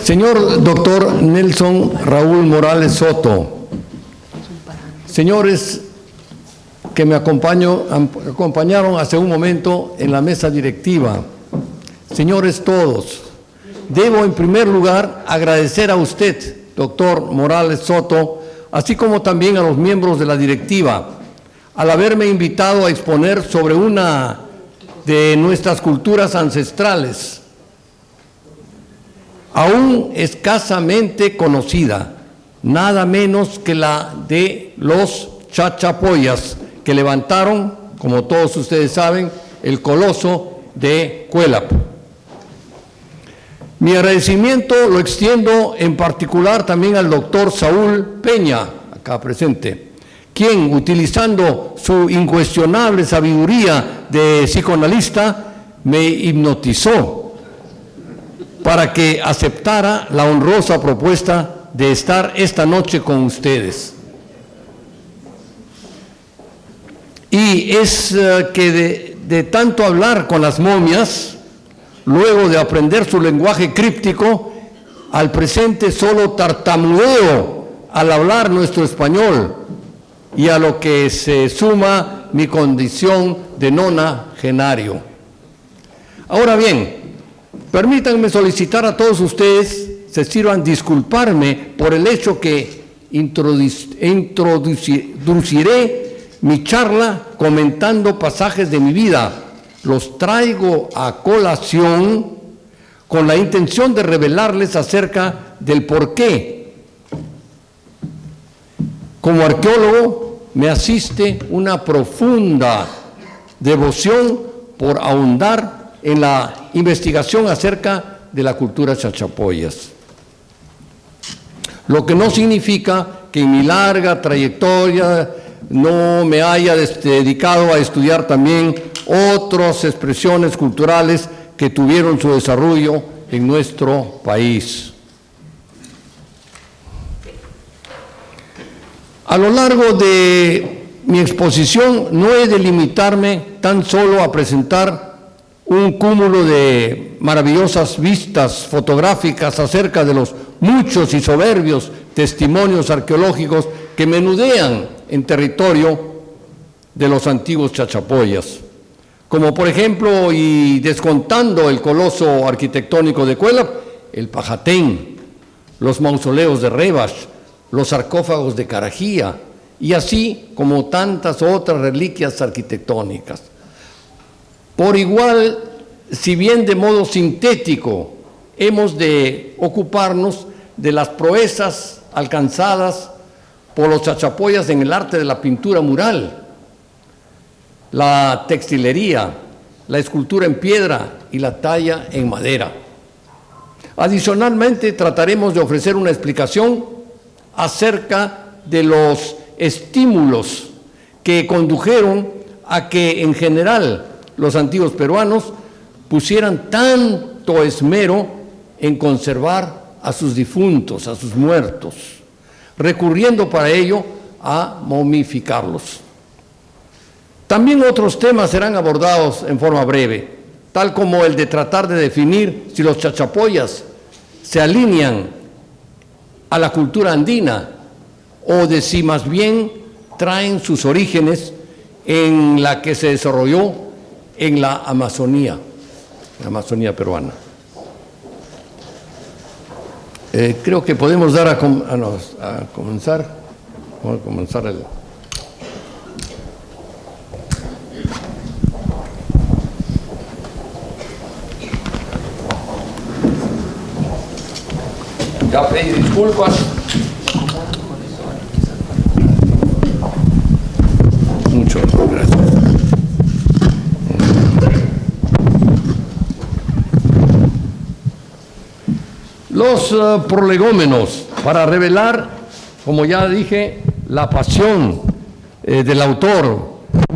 Señor doctor Nelson Raúl Morales Soto, señores que me acompañaron hace un momento en la mesa directiva, señores todos, debo en primer lugar agradecer a usted, doctor Morales Soto, así como también a los miembros de la directiva, al haberme invitado a exponer sobre una de nuestras culturas ancestrales, aún escasamente conocida, nada menos que la de los chachapoyas, que levantaron, como todos ustedes saben, el coloso de Cuélap. Mi agradecimiento lo extiendo en particular también al doctor Saúl Peña, acá presente, quien, utilizando su incuestionable sabiduría de psicoanalista, me hipnotizó para que aceptara la honrosa propuesta de estar esta noche con ustedes. Y es que de tanto hablar con las momias, luego de aprender su lenguaje críptico, al presente solo tartamudeo al hablar nuestro español, y a lo que se suma mi condición de nonagenario. Ahora bien, permítanme solicitar a todos ustedes se sirvan disculparme por el hecho que introduciré mi charla comentando pasajes de mi vida. Los traigo a colación con la intención de revelarles acerca del porqué. Como arqueólogo me asiste una profunda devoción por ahondar en la investigación acerca de la cultura chachapoyas. Lo que no significa que en mi larga trayectoria no me haya dedicado a estudiar también otras expresiones culturales que tuvieron su desarrollo en nuestro país. A lo largo de mi exposición no he de limitarme tan solo a presentar un cúmulo de maravillosas vistas fotográficas acerca de los muchos y soberbios testimonios arqueológicos que menudean en territorio de los antiguos chachapoyas, como por ejemplo, y descontando el coloso arquitectónico de Cuélap, el Pajatén, los mausoleos de Rebas, los sarcófagos de Carajía, y así como tantas otras reliquias arquitectónicas. Por igual, si bien de modo sintético, hemos de ocuparnos de las proezas alcanzadas por los chachapoyas en el arte de la pintura mural, la textilería, la escultura en piedra y la talla en madera. Adicionalmente, trataremos de ofrecer una explicación acerca de los estímulos que condujeron a que, en general, los antiguos peruanos pusieran tanto esmero en conservar a sus difuntos, a sus muertos, recurriendo para ello a momificarlos. También otros temas serán abordados en forma breve, tal como el de tratar de definir si los chachapoyas se alinean a la cultura andina o de si más bien traen sus orígenes en la que se desarrolló en la Amazonía peruana. Creo que podemos dar a comenzar. Vamos a comenzar el... Ya pedí disculpas. Muchas gracias. Los prolegómenos para revelar, como ya dije, la pasión del autor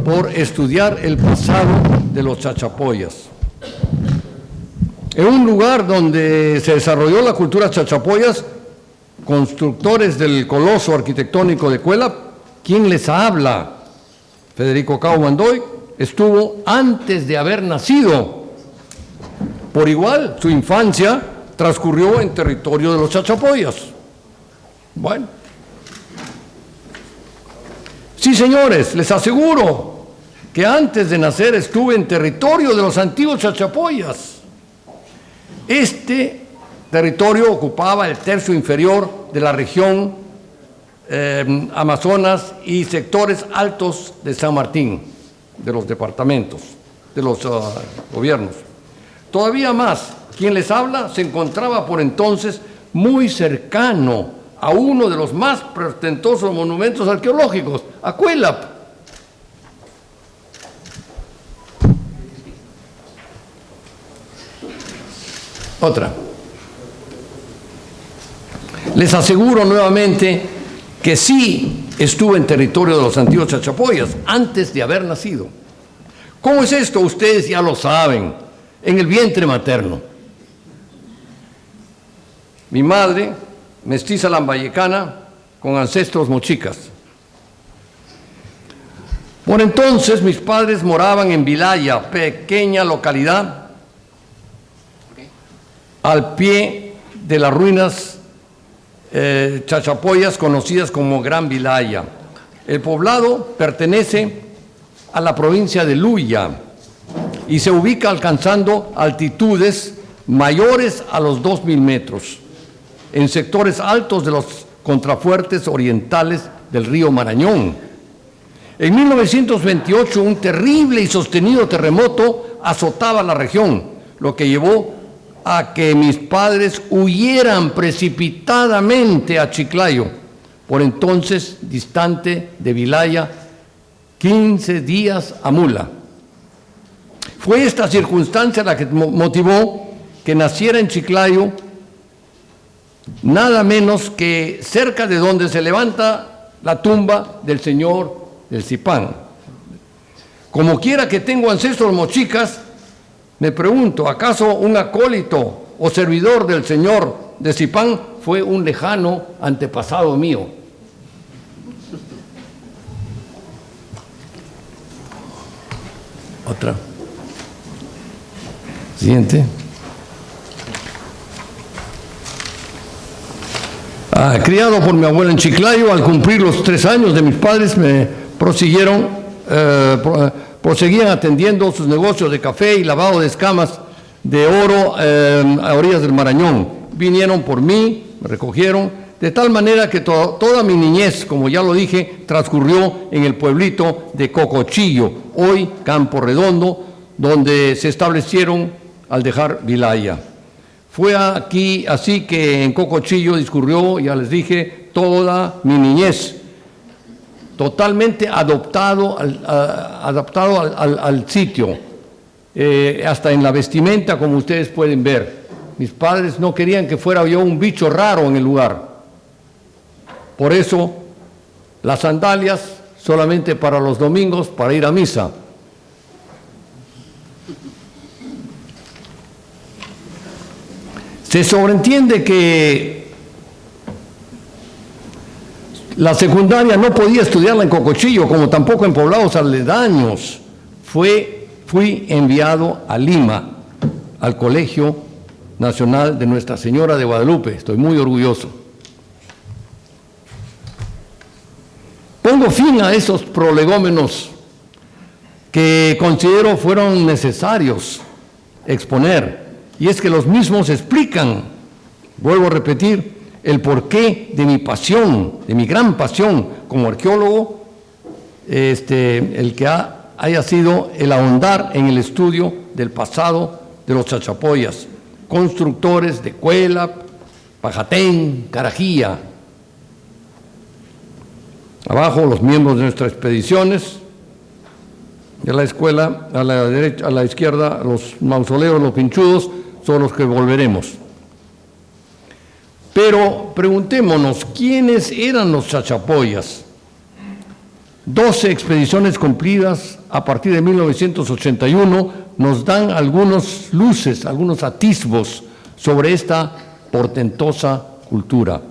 por estudiar el pasado de los chachapoyas. En un lugar donde se desarrolló la cultura chachapoyas, constructores del coloso arquitectónico de Cuélap, quien les habla, Federico Cao Mandoy, estuvo antes de haber nacido. Por igual, su infancia transcurrió en territorio de los Chachapoyas. Bueno. Sí, señores, les aseguro que antes de nacer estuve en territorio de los antiguos Chachapoyas. Este territorio ocupaba el tercio inferior de la región Amazonas y sectores altos de San Martín, de los departamentos, de los gobiernos. Todavía más, quien les habla se encontraba por entonces muy cercano a uno de los más pretentosos monumentos arqueológicos, Acuelap. Otra. Les aseguro nuevamente que sí estuve en territorio de los antiguos Chachapoyas antes de haber nacido. ¿Cómo es esto? Ustedes ya lo saben, en el vientre materno. Mi madre, mestiza lambayecana, con ancestros mochicas. Por entonces mis padres moraban en Vilaya, pequeña localidad, al pie de las ruinas Chachapoyas conocidas como Gran Vilaya. El poblado pertenece a la provincia de Luya y se ubica alcanzando altitudes mayores a los 2.000 metros, en sectores altos de los contrafuertes orientales del río Marañón. En 1928 un terrible y sostenido terremoto azotaba la región, lo que llevó a que mis padres huyeran precipitadamente a Chiclayo, por entonces distante de Vilaya, 15 días a mula. Fue esta circunstancia la que motivó que naciera en Chiclayo, nada menos que cerca de donde se levanta la tumba del señor del Zipán. Como quiera que tengo ancestros mochicas, me pregunto, ¿acaso un acólito o servidor del señor de Zipán fue un lejano antepasado mío? Otra. Siguiente. Criado por mi abuela en Chiclayo, al cumplir los 3 años de mis padres me proseguían atendiendo sus negocios de café y lavado de escamas de oro a orillas del Marañón. Vinieron por mí, me recogieron, de tal manera que toda mi niñez, como ya lo dije, transcurrió en el pueblito de Cocochillo, hoy Campo Redondo, donde se establecieron al dejar Vilaya. Fue aquí, así que en Cocochillo discurrió, ya les dije, toda mi niñez, totalmente adaptado al sitio, hasta en la vestimenta, como ustedes pueden ver. Mis padres no querían que fuera yo un bicho raro en el lugar. Por eso, las sandalias solamente para los domingos, para ir a misa. Se sobreentiende que la secundaria no podía estudiarla en Cocochillo, como tampoco en poblados aledaños. Fui enviado a Lima, al Colegio Nacional de Nuestra Señora de Guadalupe. Estoy muy orgulloso. Pongo fin a esos prolegómenos que considero fueron necesarios exponer. Y es que los mismos explican, vuelvo a repetir, el porqué de mi pasión, de mi gran pasión como arqueólogo, el que haya sido el ahondar en el estudio del pasado de los Chachapoyas, constructores de Cuelap, Pajatén, Carajía. Abajo los miembros de nuestras expediciones, de la escuela, a la derecha, a la izquierda, los mausoleos, los pinchudos, son los que volveremos. Pero preguntémonos, ¿quiénes eran los Chachapoyas? 12 expediciones cumplidas a partir de 1981 nos dan algunas luces, algunos atisbos sobre esta portentosa cultura.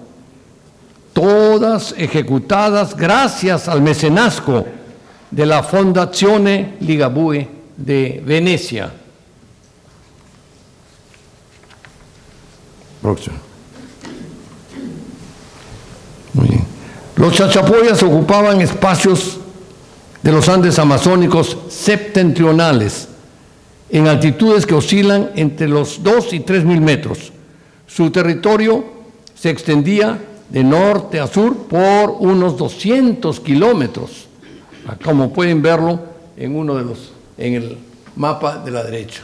Todas ejecutadas gracias al mecenazgo de la Fondazione Ligabue de Venecia. Próximo. Muy bien. Los chachapoyas ocupaban espacios de los Andes amazónicos septentrionales, en altitudes que oscilan entre los 2 y 3.000 metros. Su territorio se extendía de norte a sur por unos 200 kilómetros, como pueden verlo en el mapa de la derecha.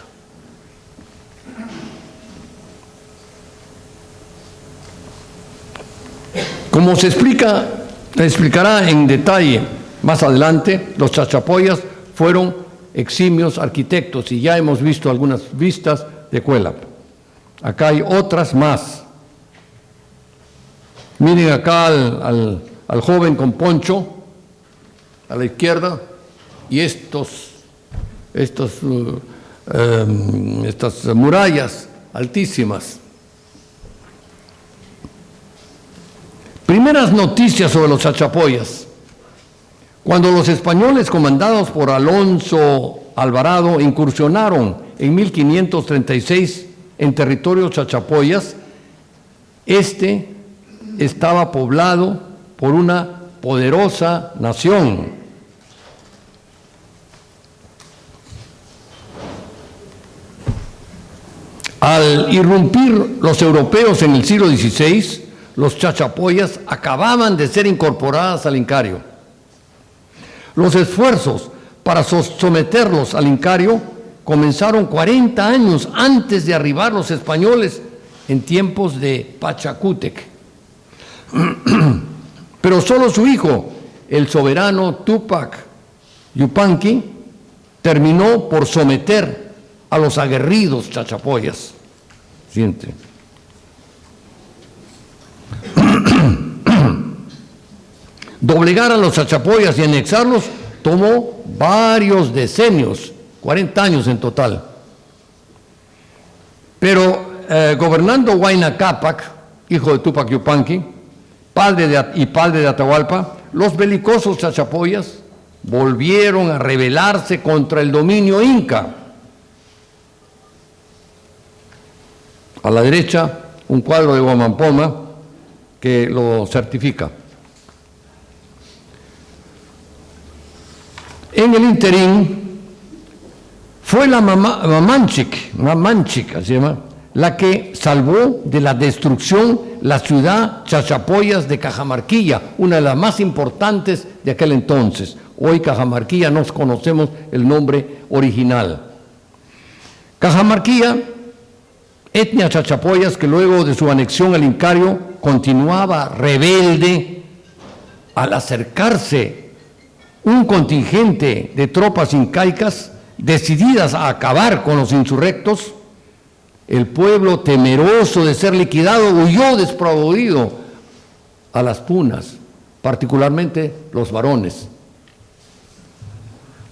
Como se explicará en detalle más adelante, los chachapoyas fueron eximios arquitectos y ya hemos visto algunas vistas de Cuélap. Acá hay otras más. Miren acá al joven con poncho a la izquierda y estas murallas altísimas. Primeras noticias sobre los chachapoyas. Cuando los españoles, comandados por Alonso Alvarado, incursionaron en 1536 en territorio chachapoyas, este estaba poblado por una poderosa nación. Al irrumpir los europeos en el siglo XVI, los chachapoyas acababan de ser incorporadas al Incario. Los esfuerzos para someterlos al Incario comenzaron 40 años antes de arribar los españoles en tiempos de Pachacútec. Pero solo su hijo, el soberano Túpac Yupanqui, terminó por someter a los aguerridos chachapoyas. Siguiente. Doblegar a los chachapoyas y anexarlos tomó varios decenios, 40 años en total. Pero gobernando Huayna Cápac, hijo de Túpac Yupanqui, padre de Atahualpa, los belicosos chachapoyas volvieron a rebelarse contra el dominio inca. A la derecha, un cuadro de Huamampoma que lo certifica. En el interín, fue la Mamanchic, así se llama, la que salvó de la destrucción la ciudad Chachapoyas de Cajamarquilla, una de las más importantes de aquel entonces. Hoy Cajamarquilla no conocemos el nombre original. Cajamarquilla, etnia chachapoyas que luego de su anexión al Incario continuaba rebelde. Al acercarse un contingente de tropas incaicas decididas a acabar con los insurrectos, el pueblo, temeroso de ser liquidado, huyó desprevenido a las punas, particularmente los varones.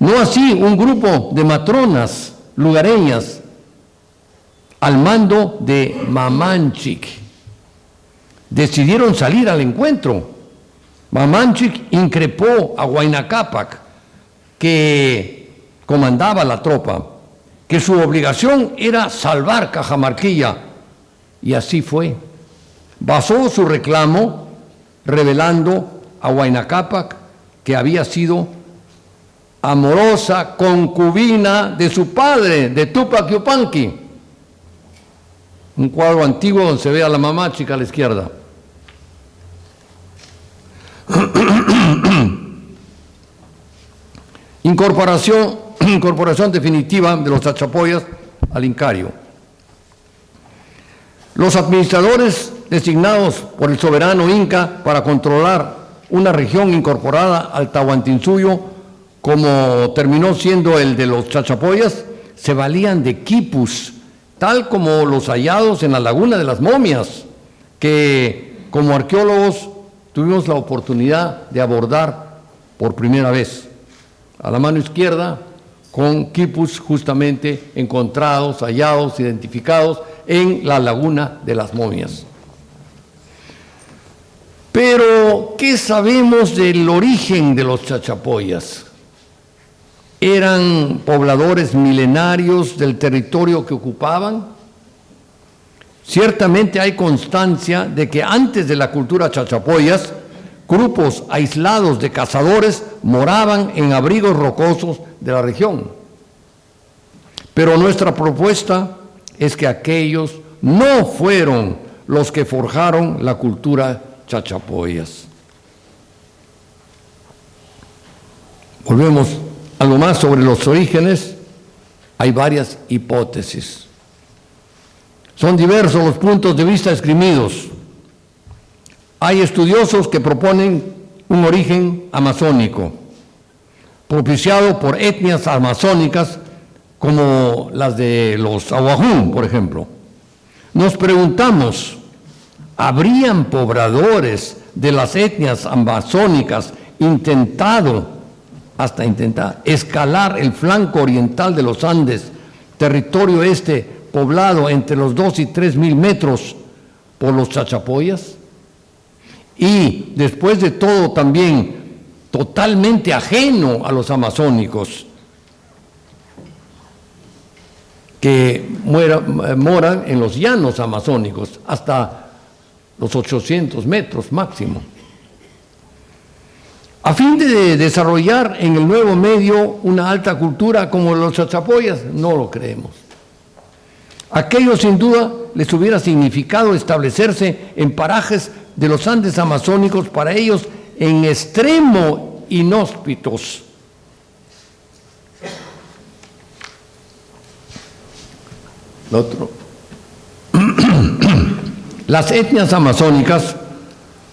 No así un grupo de matronas lugareñas al mando de Mamanchic decidieron salir al encuentro. Mamanchic increpó a Huayna Cápac, que comandaba la tropa, que su obligación era salvar Cajamarquilla, y así fue. Basó su reclamo revelando a Huayna Cápac que había sido amorosa concubina de su padre, de Túpac Yupanqui. Un cuadro antiguo donde se ve a la Mamanchic a la izquierda. Incorporación definitiva de los chachapoyas al Incario. Los administradores designados por el soberano inca para controlar una región incorporada al Tahuantinsuyo, como terminó siendo el de los chachapoyas, se valían de quipus, tal como los hallados en la Laguna de las Momias, que como arqueólogos tuvimos la oportunidad de abordar por primera vez. A la mano izquierda, con quipus justamente encontrados, hallados, identificados en la Laguna de las Momias. Pero, ¿qué sabemos del origen de los chachapoyas? ¿Eran pobladores milenarios del territorio que ocupaban? Ciertamente hay constancia de que antes de la cultura chachapoyas, grupos aislados de cazadores moraban en abrigos rocosos de la región. Pero nuestra propuesta es que aquellos no fueron los que forjaron la cultura chachapoyas. Volvemos a lo más sobre los orígenes. Hay varias hipótesis. Son diversos los puntos de vista esgrimidos. Hay estudiosos que proponen un origen amazónico, propiciado por etnias amazónicas como las de los Ahuajún, por ejemplo. Nos preguntamos, ¿habrían pobladores de las etnias amazónicas intentado escalar el flanco oriental de los Andes, territorio poblado entre los 2 y 3 mil metros por los chachapoyas? Y después de todo también totalmente ajeno a los amazónicos, que moran en los llanos amazónicos hasta los 800 metros máximo. A fin de desarrollar en el nuevo medio una alta cultura como los chachapoyas, no lo creemos. Aquello sin duda les hubiera significado establecerse en parajes de los Andes amazónicos, para ellos en extremo inhóspitos. Las etnias amazónicas,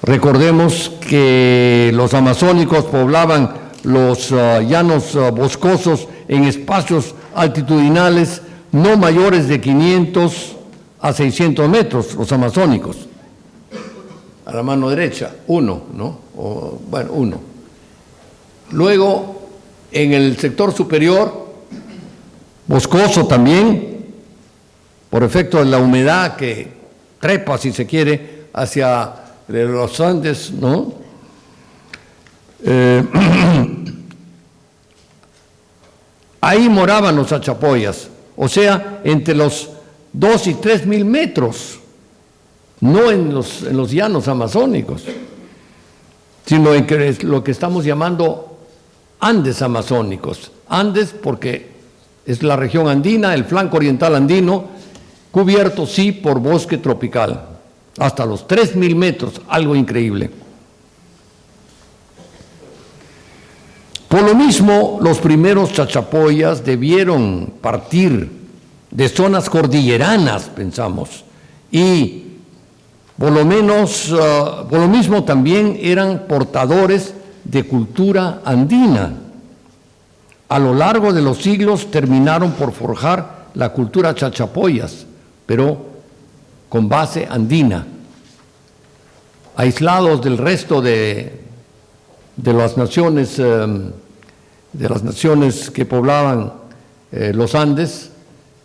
recordemos que los amazónicos poblaban los llanos boscosos en espacios altitudinales no mayores de 500 a 600 metros, los amazónicos. A la mano derecha, uno, ¿no? Uno. Luego, en el sector superior, boscoso también, por efecto de la humedad que trepa, si se quiere, hacia los Andes, ¿no? Ahí moraban los chachapoyas, o sea, entre los 2 y 3 mil metros, no en los llanos amazónicos, sino en lo que estamos llamando Andes amazónicos. Andes porque es la región andina, el flanco oriental andino, cubierto sí por bosque tropical, hasta los 3 mil metros, algo increíble. Por lo mismo, los primeros chachapoyas debieron partir de zonas cordilleranas, pensamos, y por lo mismo también eran portadores de cultura andina. A lo largo de los siglos terminaron por forjar la cultura chachapoyas, pero con base andina, aislados del resto de las naciones que poblaban los Andes.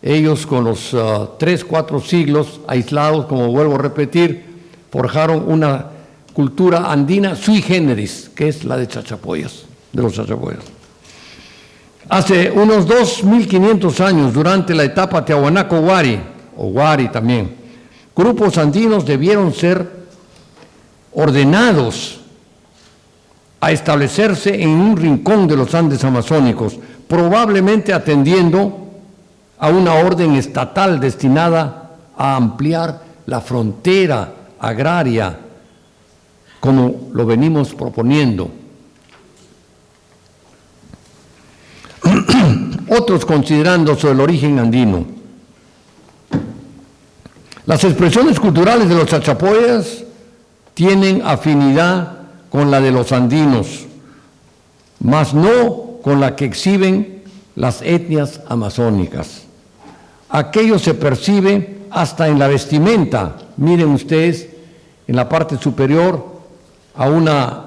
Ellos con los 3, 4 siglos aislados, como vuelvo a repetir, forjaron una cultura andina sui generis, que es la de chachapoyas, de los chachapoyas. Hace unos 2.500 años, durante la etapa Tiahuanaco-Huari, o Huari también, grupos andinos debieron ser ordenados a establecerse en un rincón de los Andes amazónicos, probablemente atendiendo a una orden estatal destinada a ampliar la frontera agraria, como lo venimos proponiendo. Otros considerando sobre el origen andino. Las expresiones culturales de los chachapoyas tienen afinidad con la de los andinos, mas no con la que exhiben las etnias amazónicas. Aquello se percibe hasta en la vestimenta. Miren ustedes, en la parte superior, a una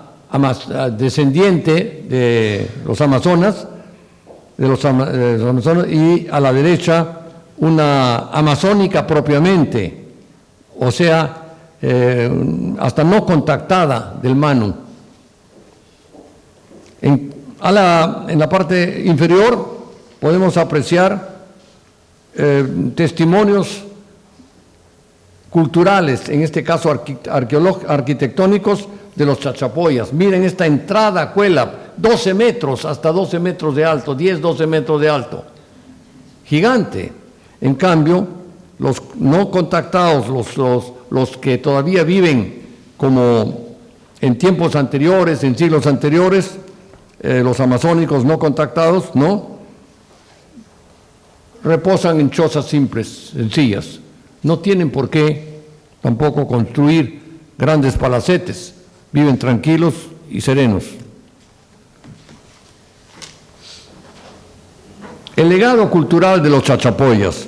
descendiente de los amazonas, y a la derecha una amazónica propiamente, o sea, hasta no contactada del Manu. En la parte inferior podemos apreciar testimonios culturales, en este caso arquitectónicos, de los Chachapoyas. Miren esta entrada a Cuélap, 12 metros, hasta 12 metros de alto, 10, 12 metros de alto. Gigante. En cambio, los no contactados, los que todavía viven como en tiempos anteriores, en siglos anteriores, los amazónicos no contactados, ¿no? Reposan en chozas simples, sencillas. No tienen por qué tampoco construir grandes palacetes. Viven tranquilos y serenos. El legado cultural de los Chachapoyas.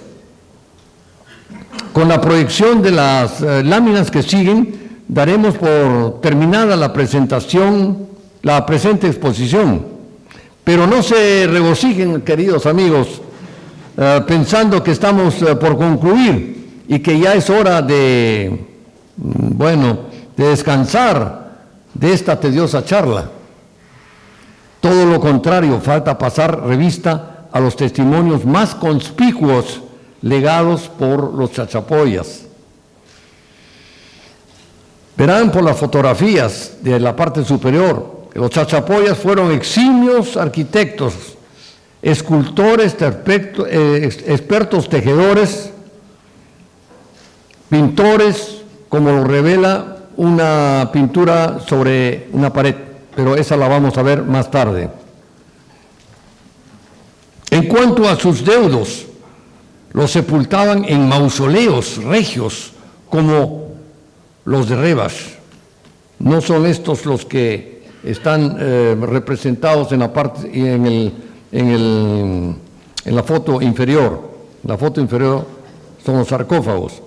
Con la proyección de las láminas que siguen, daremos por terminada la presente exposición. Pero no se regocijen, queridos amigos, pensando que estamos por concluir y que ya es hora de descansar de esta tediosa charla. Todo lo contrario, falta pasar revista a los testimonios más conspicuos legados por los Chachapoyas. Verán por las fotografías de la parte superior que los Chachapoyas fueron eximios arquitectos, escultores, expertos tejedores, pintores, como lo revela una pintura sobre una pared, pero esa la vamos a ver más tarde. En cuanto a sus deudos, los sepultaban en mausoleos regios, como los de Rivas. No son estos los que están representados en la parte, en la foto inferior. La foto inferior son los sarcófagos.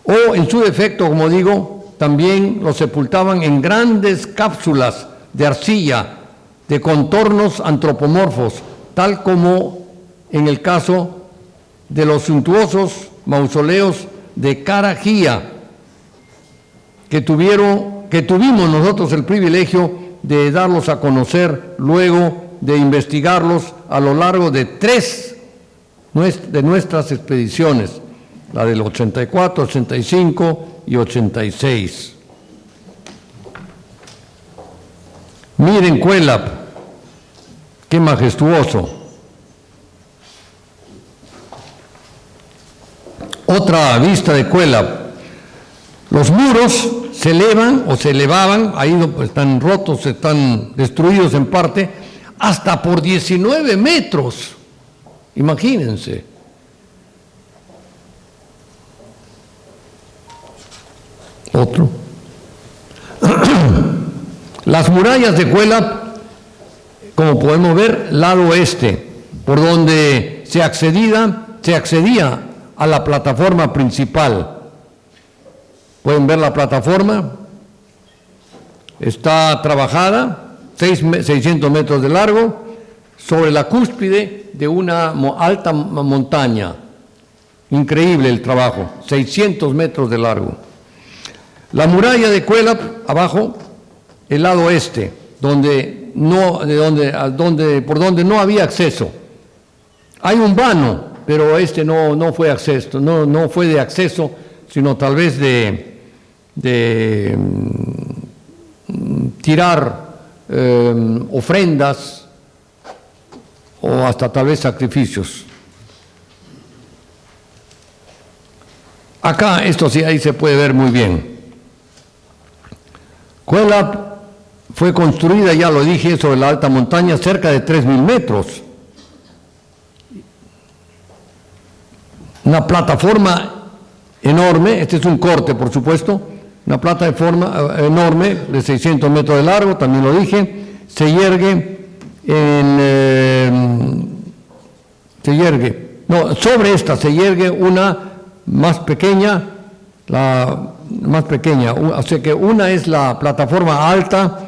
O en su defecto, como digo, también los sepultaban en grandes cápsulas de arcilla, de contornos antropomorfos, tal como en el caso de los suntuosos mausoleos de Carajía, que tuvimos nosotros el privilegio de darlos a conocer luego de investigarlos a lo largo de 3 de nuestras expediciones, la del 84, 85 y 86. Miren Cuélap, qué majestuoso. Otra vista de Cuélap. Los muros se elevan o se elevaban, ahí están rotos, están destruidos en parte, hasta por 19 metros. Imagínense. Otro. Las murallas de Cuélap, como podemos ver, lado oeste, por donde se accedía a la plataforma principal. Pueden ver la plataforma, está trabajada, 600 metros de largo, sobre la cúspide de una alta montaña. Increíble el trabajo, 600 metros de largo. La muralla de Cuélap, abajo, el lado este, por donde no había acceso. Hay un vano, pero este no fue acceso, no fue de acceso, sino tal vez de tirar ofrendas o hasta tal vez sacrificios. Acá, esto sí, ahí se puede ver muy bien. Cuélap fue construida, ya lo dije, sobre la alta montaña, cerca de 3.000 metros. Una plataforma enorme, este es un corte, por supuesto, una plataforma enorme de 600 metros de largo, también lo dije, se yergue sobre esta se yergue una más pequeña, así que una es la plataforma alta,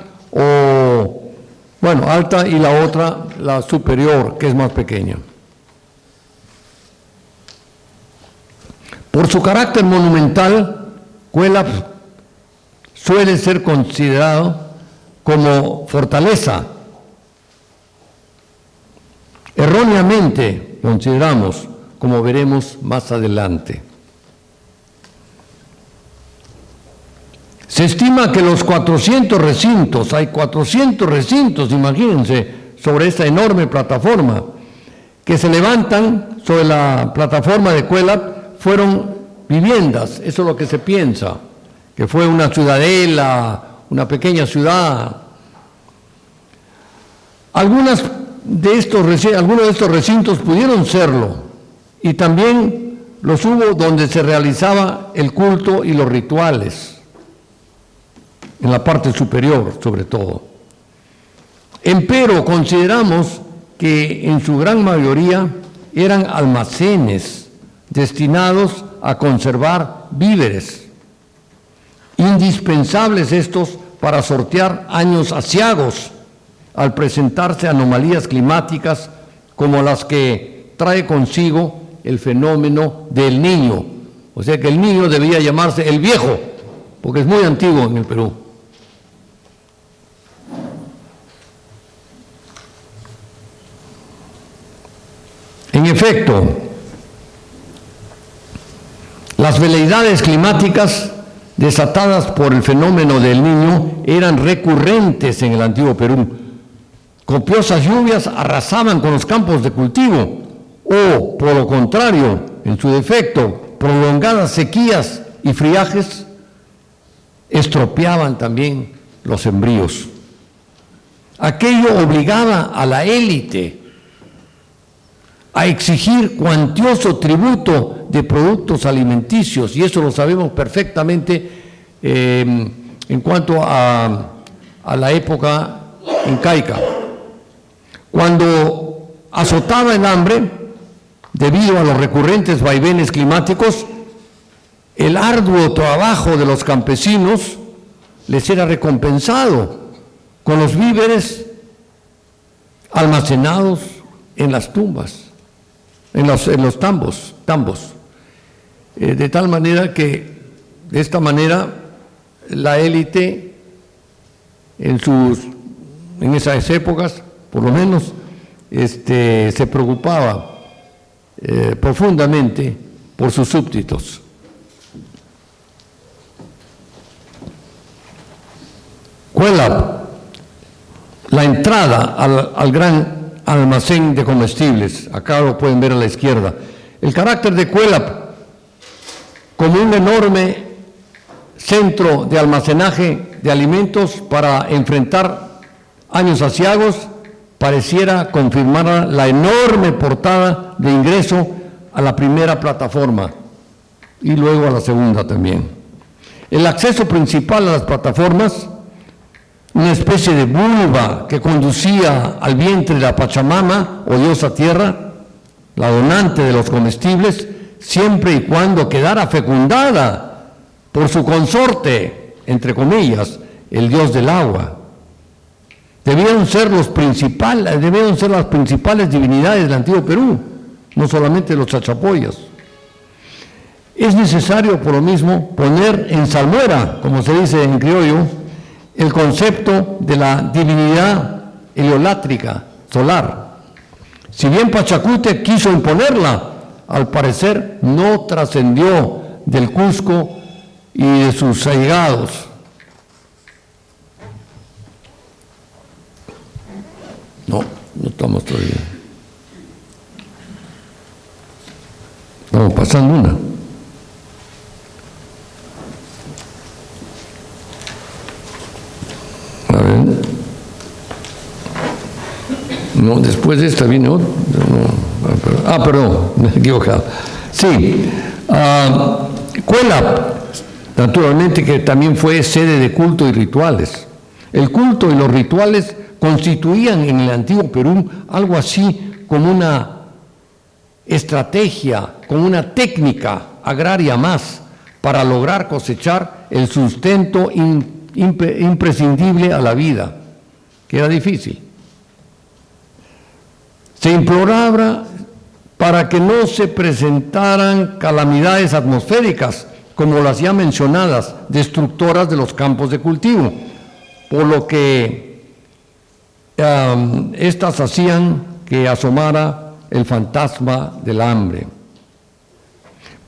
alta, y la otra, la superior, que es más pequeña. Por su carácter monumental, Cuélap suele ser considerado como fortaleza. Erróneamente consideramos, como veremos más adelante. Se estima que los 400 recintos, hay 400 recintos, imagínense, sobre esta enorme plataforma, que se levantan sobre la plataforma de Cuelap, fueron viviendas, eso es lo que se piensa, que fue una ciudadela, una pequeña ciudad. Algunos de estos recintos pudieron serlo, y también los hubo donde se realizaba el culto y los rituales, en la parte superior sobre todo. Empero consideramos que en su gran mayoría eran almacenes destinados a conservar víveres, indispensables estos para sortear años aciagos al presentarse anomalías climáticas como las que trae consigo el fenómeno del Niño. O sea que el Niño debía llamarse el Viejo, porque es muy antiguo en el Perú. En efecto, las veleidades climáticas desatadas por el fenómeno del Niño eran recurrentes en el antiguo Perú. Copiosas lluvias arrasaban con los campos de cultivo o, por lo contrario, en su defecto, prolongadas sequías y friajes estropeaban también los sembríos. Aquello obligaba a la élite a exigir cuantioso tributo de productos alimenticios, y eso lo sabemos perfectamente en cuanto a la época incaica. Cuando azotaba el hambre, debido a los recurrentes vaivenes climáticos, el arduo trabajo de los campesinos les era recompensado con los víveres almacenados en las tumbas, en los tambos, de tal manera que de esta manera la élite en esas épocas, por lo menos, se preocupaba profundamente por sus súbditos. Cuelap, la entrada al gran almacén de comestibles, acá lo pueden ver a la izquierda. El carácter de Cuelap como un enorme centro de almacenaje de alimentos para enfrentar años aciagos pareciera confirmar la enorme portada de ingreso a la primera plataforma y luego a la segunda también. El acceso principal a las plataformas, una especie de vulva que conducía al vientre de la Pachamama o diosa tierra, la donante de los comestibles, siempre y cuando quedara fecundada por su consorte, entre comillas, el dios del agua. Debieron ser las principales divinidades del antiguo Perú, no solamente los chachapoyas. Es necesario, por lo mismo, poner en salmuera, como se dice en criollo, el concepto de la divinidad heliolátrica solar. Si bien Pachacútec quiso imponerla, al parecer no trascendió del Cusco y de sus allegados. No estamos todavía. Estamos pasando una. A ver. No, después de esta viene otra. Perdón, me he equivocado. Sí, Cuelap, naturalmente que también fue sede de culto y rituales. El culto y los rituales constituían en el antiguo Perú algo así como una estrategia, como una técnica agraria más para lograr cosechar el sustento imprescindible a la vida, que era difícil. Se imploraba para que no se presentaran calamidades atmosféricas, como las ya mencionadas, destructoras de los campos de cultivo, por lo que estas hacían que asomara el fantasma del hambre.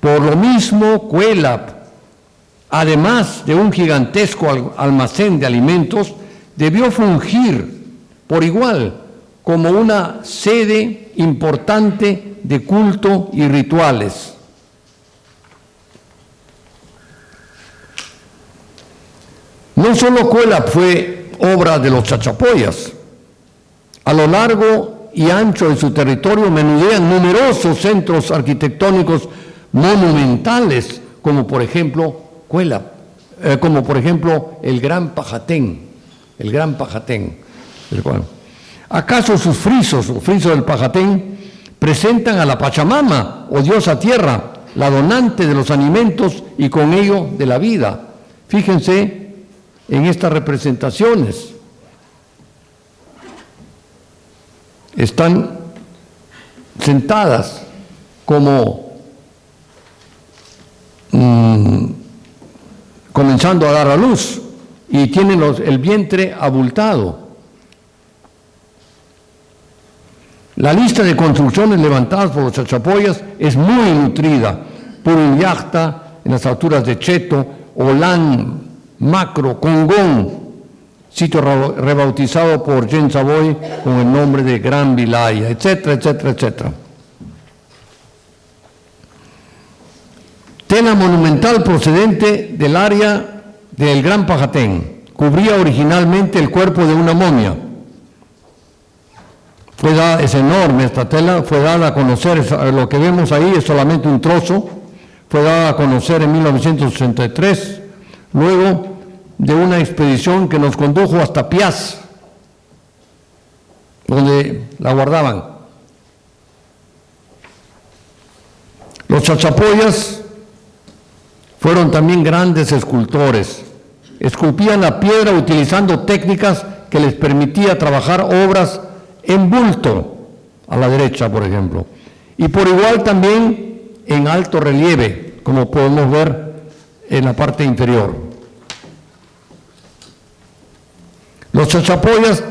Por lo mismo, Cuelap además de un gigantesco almacén de alimentos, debió fungir por igual como una sede importante de culto y rituales. No solo Cuélap fue obra de los Chachapoyas. A lo largo y ancho de su territorio menudean numerosos centros arquitectónicos monumentales, como por ejemplo Cuélap, como por ejemplo el Gran Pajatén. ¿Acaso sus frisos, los frisos del Pajatén, presentan a la Pachamama, o diosa tierra, la donante de los alimentos y con ello de la vida? Fíjense en estas representaciones. Están sentadas como comenzando a dar a luz y tienen el vientre abultado. La lista de construcciones levantadas por los Chachapoyas es muy nutrida. Puruyacta, en las alturas de Cheto, Olán, Macro, Congón, sitio rebautizado por Jen Savoy con el nombre de Gran Vilaya, etcétera, etcétera, etcétera. Tela monumental procedente del área del Gran Pajatén. Cubría originalmente el cuerpo de una momia. Es enorme esta tela, fue dada a conocer, lo que vemos ahí es solamente un trozo, fue dada a conocer en 1963, luego de una expedición que nos condujo hasta Piaz, donde la guardaban. Los Chachapoyas fueron también grandes escultores. Esculpían la piedra utilizando técnicas que les permitía trabajar obras en bulto, a la derecha, por ejemplo, y por igual también en alto relieve, como podemos ver en la parte inferior. Los Chachapoyas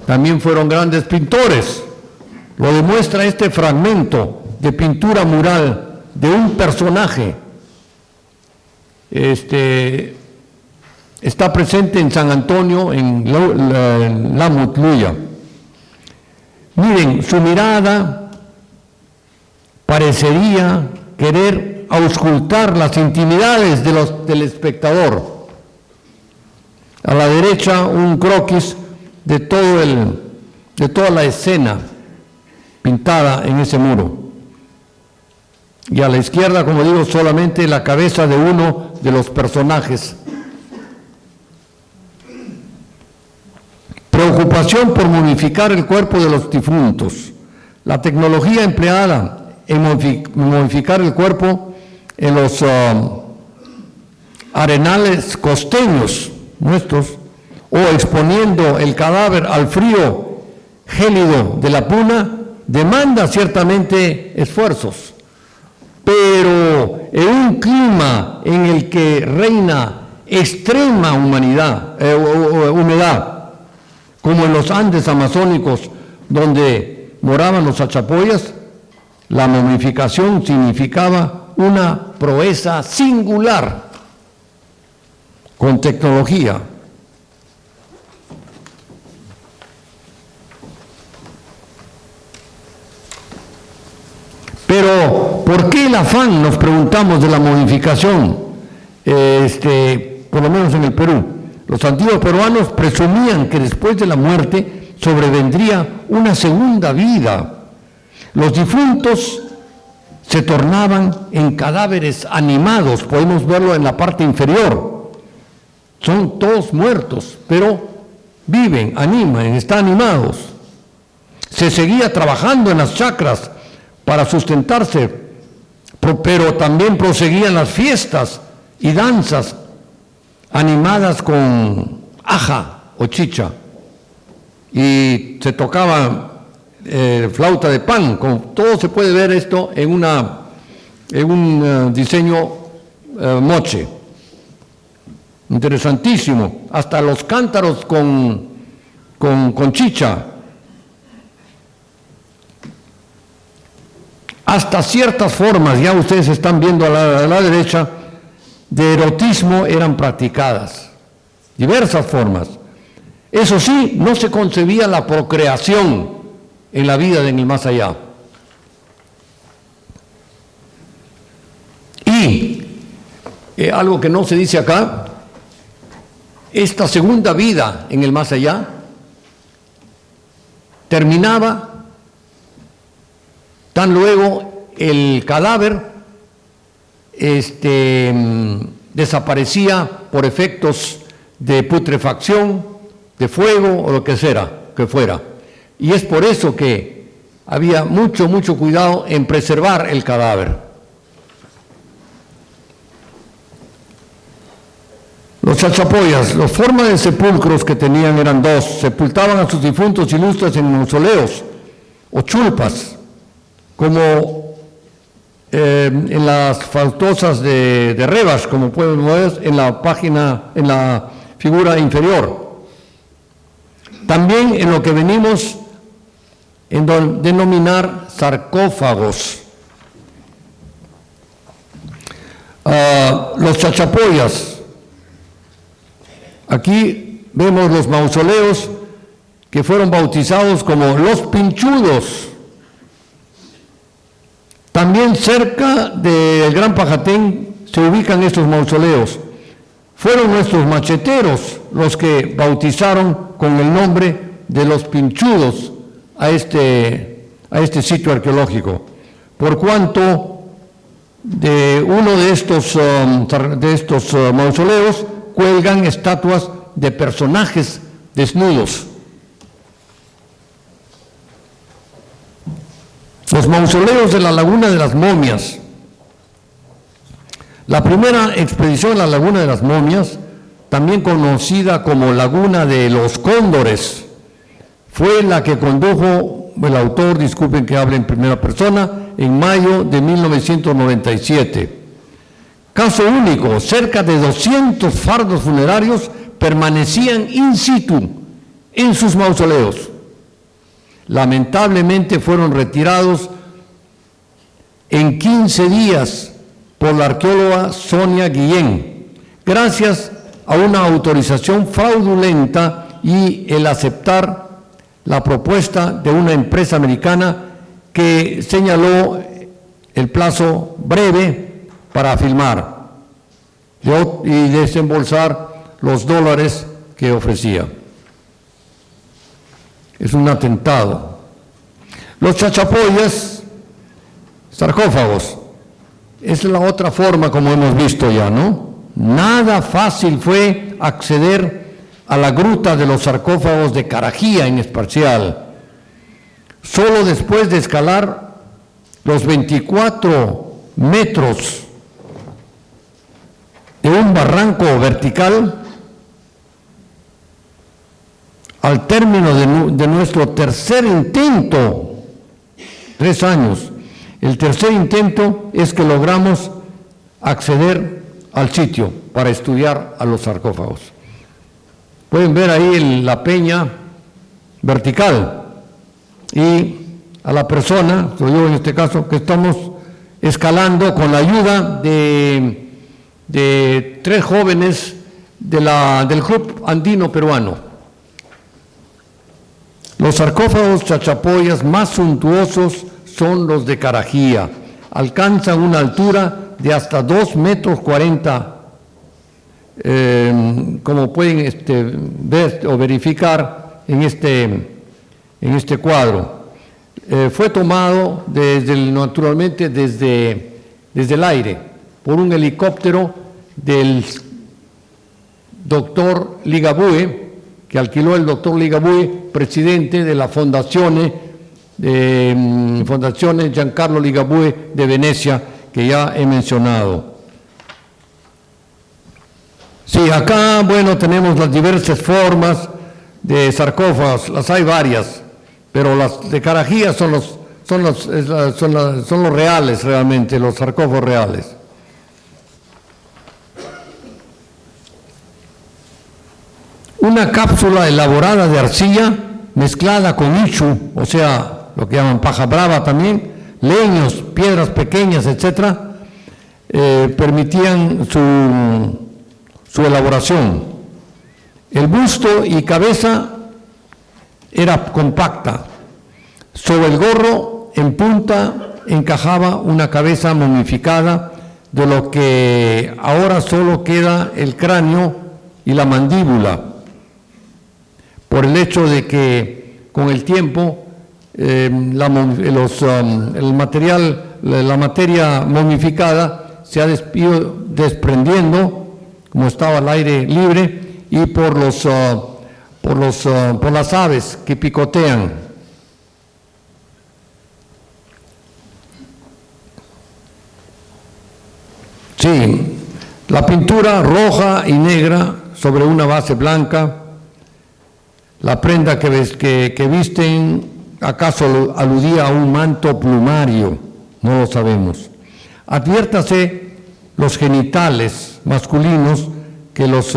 también fueron grandes pintores. Lo demuestra este fragmento de pintura mural de un personaje. Está presente en San Antonio, en Lamutluya. Miren, su mirada parecería querer auscultar las intimidades del espectador. A la derecha, un croquis de toda la escena pintada en ese muro. Y a la izquierda, como digo, solamente la cabeza de uno de los personajes. Preocupación por momificar el cuerpo de los difuntos. La tecnología empleada en momificar el cuerpo en los arenales costeños nuestros, o exponiendo el cadáver al frío gélido de la puna, demanda ciertamente esfuerzos, pero en un clima en el que reina extrema humedad, como en los Andes amazónicos donde moraban los Chachapoyas, la momificación significaba una proeza singular con tecnología. Pero, ¿por qué el afán, nos preguntamos, de la momificación? Por lo menos en el Perú. Los antiguos peruanos presumían que después de la muerte sobrevendría una segunda vida. Los difuntos se tornaban en cadáveres animados, podemos verlo en la parte inferior. Son todos muertos, pero viven, animan, están animados. Se seguía trabajando en las chacras para sustentarse, pero también proseguían las fiestas y danzas animadas con aja o chicha, y se tocaba flauta de pan. Todo se puede ver esto en un diseño moche, interesantísimo, hasta los cántaros con chicha, hasta ciertas formas, ya ustedes están viendo a la derecha, de erotismo eran practicadas, diversas formas. Eso sí, no se concebía la procreación en la vida en el más allá. Y algo que no se dice acá, esta segunda vida en el más allá terminaba tan luego el cadáver desaparecía por efectos de putrefacción, de fuego o lo que fuera. Y es por eso que había mucho cuidado en preservar el cadáver. Los chachapoyas, las formas de sepulcros que tenían eran dos: sepultaban a sus difuntos ilustres en mausoleos o chulpas, como en las faltosas de Revas, como pueden ver en la figura inferior. También en lo que venimos a denominar sarcófagos. Los chachapoyas, aquí vemos los mausoleos que fueron bautizados como los pinchudos. También cerca del Gran Pajatén se ubican estos mausoleos. Fueron nuestros macheteros los que bautizaron con el nombre de los pinchudos a este sitio arqueológico, por cuanto de uno de estos mausoleos cuelgan estatuas de personajes desnudos. Los mausoleos de la Laguna de las Momias. La primera expedición a la Laguna de las Momias, también conocida como Laguna de los Cóndores, fue la que condujo el autor, disculpen que hable en primera persona, en mayo de 1997. Caso único, cerca de 200 fardos funerarios permanecían in situ en sus mausoleos. Lamentablemente fueron retirados en 15 días por la arqueóloga Sonia Guillén, gracias a una autorización fraudulenta y el aceptar la propuesta de una empresa americana que señaló el plazo breve para filmar y desembolsar los dólares que ofrecía. Es un atentado. Los chachapoyas, sarcófagos, es la otra forma como hemos visto ya, ¿no? Nada fácil fue acceder a la gruta de los sarcófagos de Carajía en especial. Solo después de escalar los 24 metros de un barranco vertical, al término de nuestro tercer intento, 3 años, el tercer intento es que logramos acceder al sitio para estudiar a los sarcófagos. Pueden ver ahí la peña vertical y a la persona, soy yo en este caso, que estamos escalando con la ayuda de 3 jóvenes del Club Andino Peruano. Los sarcófagos chachapoyas más suntuosos son los de Carajía. Alcanzan una altura de hasta 2,40 metros, como pueden ver o verificar en este cuadro. Fue tomado naturalmente desde el aire por un helicóptero del doctor Ligabue, que alquiló el doctor Ligabue, presidente de la Fondazione Giancarlo Ligabue de Venecia, que ya he mencionado. Sí, acá, bueno, tenemos las diversas formas de sarcófagos, las hay varias, pero las de Carajía son los reales realmente, los sarcófagos reales. Una cápsula elaborada de arcilla mezclada con ichu, o sea, lo que llaman paja brava también, leños, piedras pequeñas, etcétera, permitían su elaboración. El busto y cabeza era compacta. Sobre el gorro, en punta, encajaba una cabeza momificada, de lo que ahora solo queda el cráneo y la mandíbula, por el hecho de que con el tiempo la materia momificada se ha ido desprendiendo, como estaba al aire libre, y por las aves que picotean. Sí, la pintura roja y negra sobre una base blanca, la prenda que visten, ¿acaso aludía a un manto plumario? No lo sabemos. Adviértase los genitales masculinos que los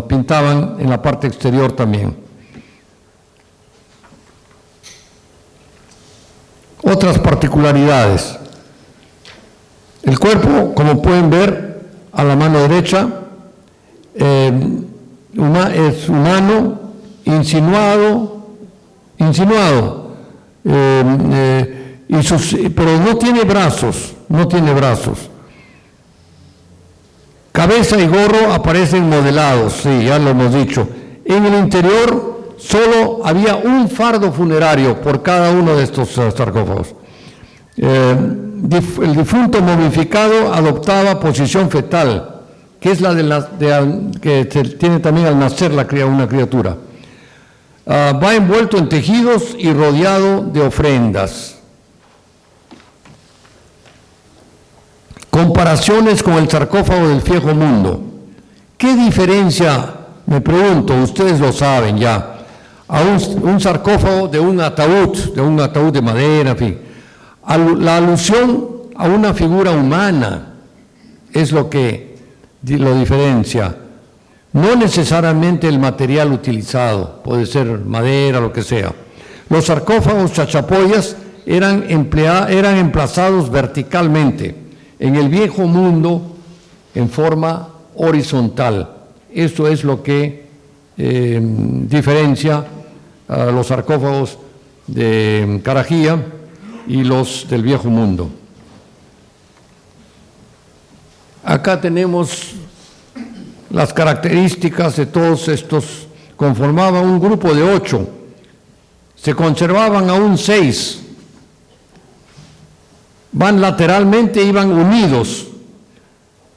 pintaban en la parte exterior también. Otras particularidades. El cuerpo, como pueden ver, a la mano derecha, es humano, insinuado, pero no tiene brazos, Cabeza y gorro aparecen modelados, sí, ya lo hemos dicho. En el interior solo había un fardo funerario por cada uno de estos sarcófagos. El difunto momificado adoptaba posición fetal, que es la que se tiene también al nacer una criatura. Va envuelto en tejidos y rodeado de ofrendas. Comparaciones con el sarcófago del Viejo Mundo. ¿Qué diferencia, me pregunto, ustedes lo saben ya, a un sarcófago de un ataúd de madera, en fin? La alusión a una figura humana es lo que lo diferencia, no necesariamente el material utilizado, puede ser madera, lo que sea. Los sarcófagos chachapoyas eran emplazados verticalmente, en el Viejo Mundo en forma horizontal. Eso es lo que diferencia a los sarcófagos de Carajía y los del Viejo Mundo. Acá tenemos las características de todos estos. Conformaban un grupo de 8, se conservaban aún 6, van lateralmente, iban unidos.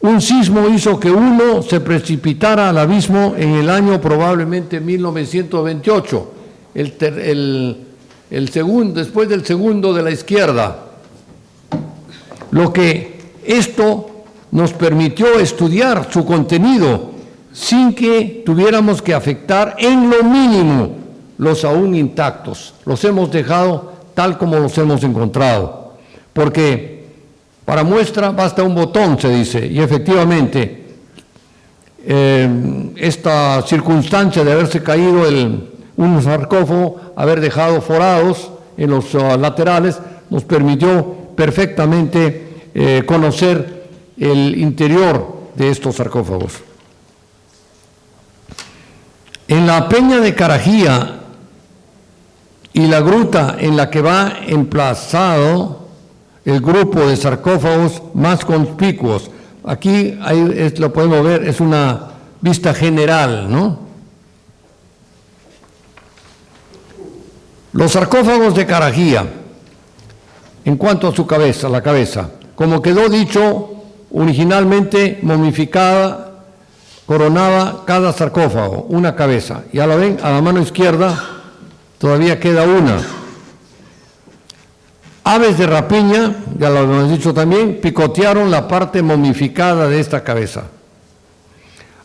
Un sismo hizo que uno se precipitara al abismo en el año probablemente 1928, el segundo, después del segundo de la izquierda, lo que esto nos permitió estudiar su contenido sin que tuviéramos que afectar en lo mínimo los aún intactos. Los hemos dejado tal como los hemos encontrado, porque para muestra basta un botón, se dice, y efectivamente esta circunstancia de haberse caído un sarcófago, haber dejado forados en los laterales, nos permitió perfectamente conocer el interior de estos sarcófagos. En la peña de Carajía y la gruta en la que va emplazado el grupo de sarcófagos más conspicuos, aquí lo podemos ver, es una vista general, ¿no? Los sarcófagos de Carajía, en cuanto a su cabeza, la cabeza, como quedó dicho, originalmente momificada, coronaba cada sarcófago una cabeza. Ya lo ven, a la mano izquierda todavía queda una. Aves de rapiña, ya lo hemos dicho también, picotearon la parte momificada de esta cabeza,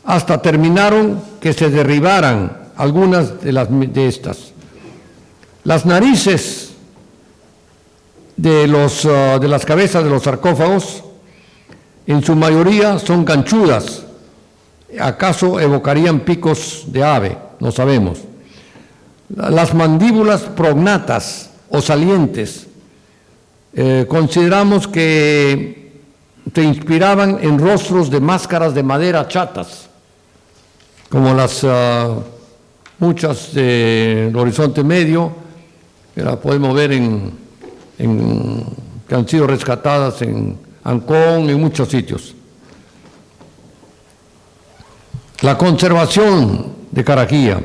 hasta terminaron que se derribaran algunas de estas. Las narices de las cabezas de los sarcófagos, en su mayoría son ganchudas. ¿Acaso evocarían picos de ave? No sabemos. Las mandíbulas prognatas o salientes. Consideramos que se inspiraban en rostros de máscaras de madera chatas, como las muchas del Horizonte Medio, que la podemos ver que han sido rescatadas en Ancón, en muchos sitios. La conservación de Caraquía.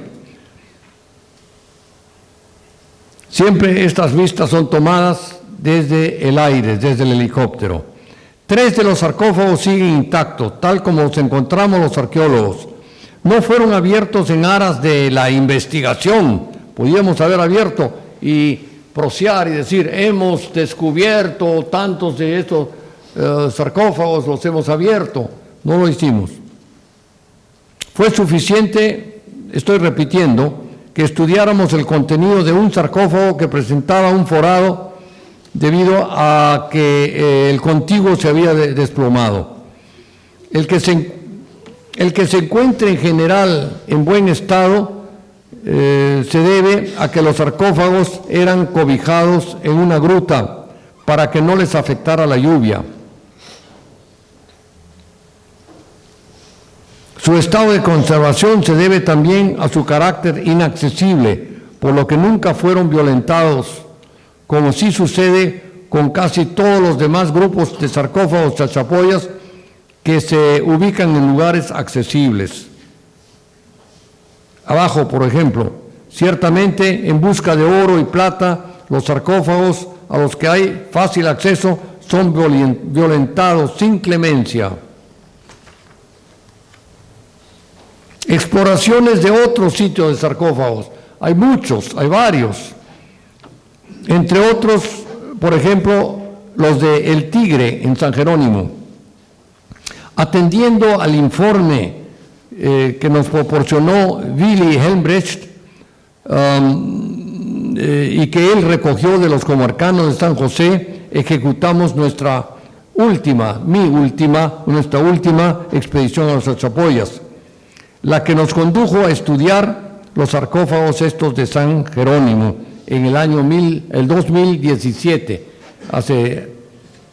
Siempre estas vistas son tomadas desde el aire, desde el helicóptero. 3 de los sarcófagos siguen intactos, tal como los encontramos los arqueólogos. No fueron abiertos en aras de la investigación. Podíamos haber abierto y prosear y decir, hemos descubierto tantos de estos sarcófagos, los hemos abierto. No lo hicimos. Fue suficiente, estoy repitiendo, que estudiáramos el contenido de un sarcófago que presentaba un forado debido a que el contiguo se había desplomado. El que se encuentre en general en buen estado se debe a que los sarcófagos eran cobijados en una gruta para que no les afectara la lluvia. Su estado de conservación se debe también a su carácter inaccesible, por lo que nunca fueron violentados, como sí sucede con casi todos los demás grupos de sarcófagos chachapoyas que se ubican en lugares accesibles. Abajo, por ejemplo, ciertamente en busca de oro y plata, los sarcófagos a los que hay fácil acceso son violentados sin clemencia. Exploraciones de otros sitios de sarcófagos. Hay muchos, hay varios. Entre otros, por ejemplo, los de El Tigre en San Jerónimo. Atendiendo al informe que nos proporcionó Willy Helmbrecht y que él recogió de los comarcanos de San José, ejecutamos nuestra última expedición a los Chachapoyas, la que nos condujo a estudiar los sarcófagos estos de San Jerónimo en el 2017, hace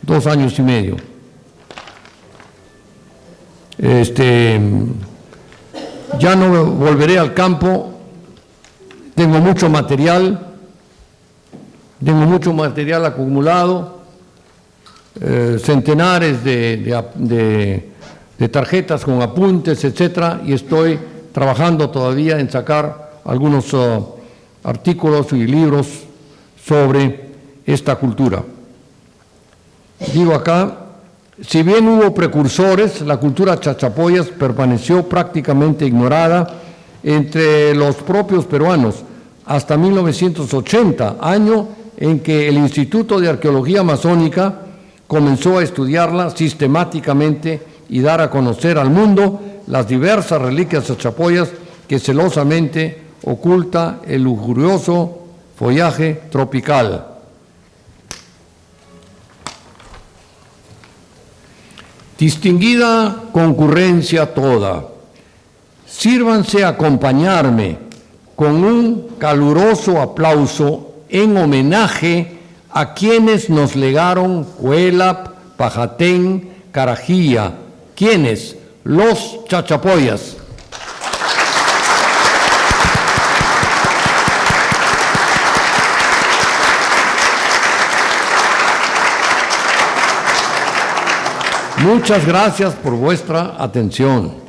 2 años y medio. Ya no volveré al campo, tengo mucho material acumulado, centenares de tarjetas con apuntes, etcétera, y estoy trabajando todavía en sacar algunos artículos y libros sobre esta cultura. Digo acá, si bien hubo precursores, la cultura chachapoyas permaneció prácticamente ignorada entre los propios peruanos hasta 1980, año en que el Instituto de Arqueología Amazónica comenzó a estudiarla sistemáticamente y dar a conocer al mundo las diversas reliquias chachapoyas que celosamente oculta el lujurioso follaje tropical. Distinguida concurrencia toda, sírvanse a acompañarme con un caluroso aplauso en homenaje a quienes nos legaron Cuélap, Pajatén, Carajía. ¿Quiénes? Los chachapoyas. Muchas gracias por vuestra atención.